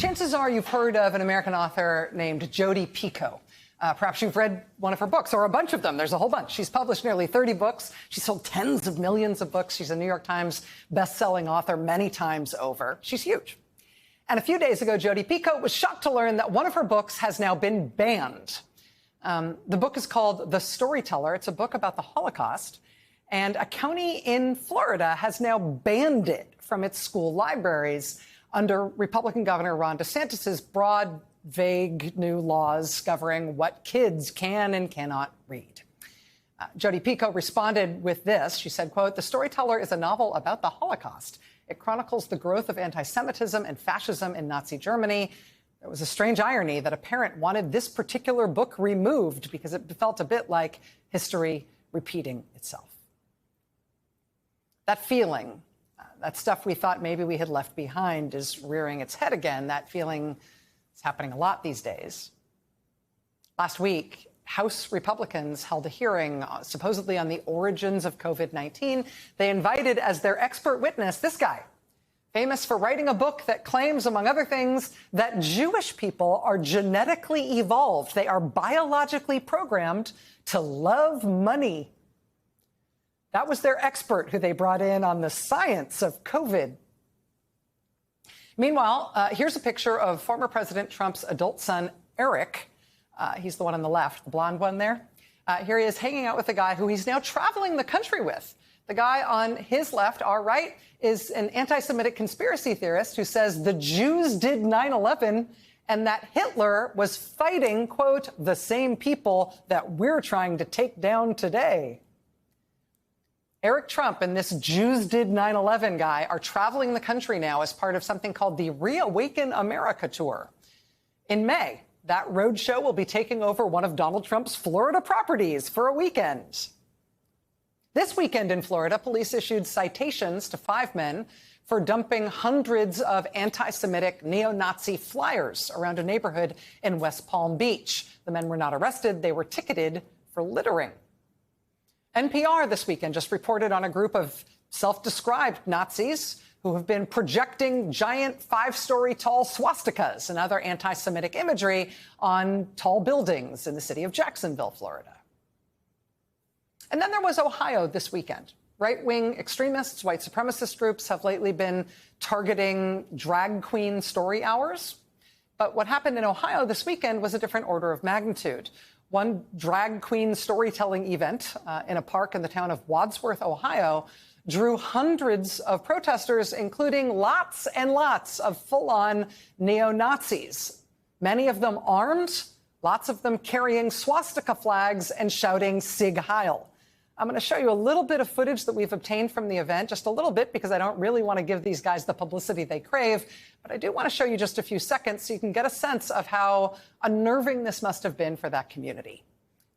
Chances are you've heard of an American author named Jodi Picoult. Perhaps you've read one of her books, or a bunch of them. There's a whole bunch. She's published nearly 30 books. She's sold tens of millions of books. She's a New York Times best-selling author many times over. She's huge. And a few days ago, Jodi Picoult was shocked to learn that one of her books has now been banned. The book is called The Storyteller. It's a book about the Holocaust. And a county in Florida has now banned it from its school libraries under Republican Governor Ron DeSantis's broad, vague new laws governing what kids can and cannot read. Jodi Picoult responded with this. She said, quote, "The Storyteller is a novel about the Holocaust. It chronicles the growth of anti-Semitism and fascism in Nazi Germany. There was a strange irony that a parent wanted this particular book removed because it felt a bit like history repeating itself." That feeling, that stuff we thought maybe we had left behind, is rearing its head again. That feeling is happening a lot these days. Last week, House Republicans held a hearing supposedly on the origins of COVID-19. They invited as their expert witness this guy, famous for writing a book that claims, among other things, that Jewish people are genetically evolved. They are biologically programmed to love money. That was their expert who they brought in on the science of COVID. Meanwhile, here's a picture of former President Trump's adult son, Eric. He's the one on the left, the blonde one there. Here he is hanging out with a guy who he's now traveling the country with. The guy on his left, our right, is an anti-Semitic conspiracy theorist who says the Jews did 9/11 and that Hitler was fighting, quote, the same people that we're trying to take down today. Eric Trump and this Jews did 9/11 guy are traveling the country now as part of something called the Reawaken America Tour. In May, that roadshow will be taking over one of Donald Trump's Florida properties for a weekend. This weekend in Florida, police issued citations to 5 men for dumping hundreds of anti-Semitic neo-Nazi flyers around a neighborhood in West Palm Beach. The men were not arrested. They were ticketed for littering. NPR this weekend just reported on a group of self-described Nazis who have been projecting giant 5-story tall swastikas and other anti-Semitic imagery on tall buildings in the city of Jacksonville, Florida. And then there was Ohio this weekend. Right-wing extremists, white supremacist groups have lately been targeting drag queen story hours. But what happened in Ohio this weekend was a different order of magnitude. One drag queen storytelling event in a park in the town of Wadsworth, Ohio, drew hundreds of protesters, including lots and lots of full-on neo-Nazis, many of them armed, lots of them carrying swastika flags and shouting Sieg Heil. I'm going to show you a little bit of footage that we've obtained from the event, just a little bit, because I don't really want to give these guys the publicity they crave. But I do want to show you just a few seconds so you can get a sense of how unnerving this must have been for that community.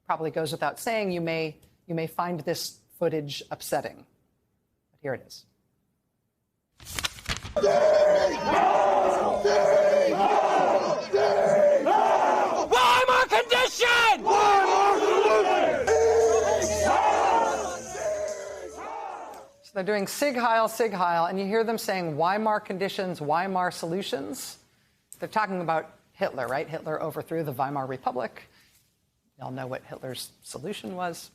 Probably goes without saying, you may find this footage upsetting. But here it is. Weimar condition! They're doing Sieg Heil, and you hear them saying Weimar conditions, Weimar solutions. They're talking about Hitler, right? Hitler overthrew the Weimar Republic. You all know what Hitler's solution was.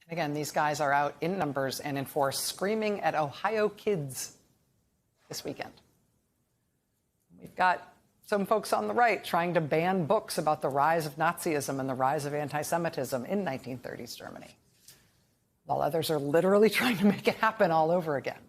And again, these guys are out in numbers and in force screaming at Ohio kids this weekend. We've got some folks on the right trying to ban books about the rise of Nazism and the rise of anti-Semitism in 1930s Germany, while others are literally trying to make it happen all over again.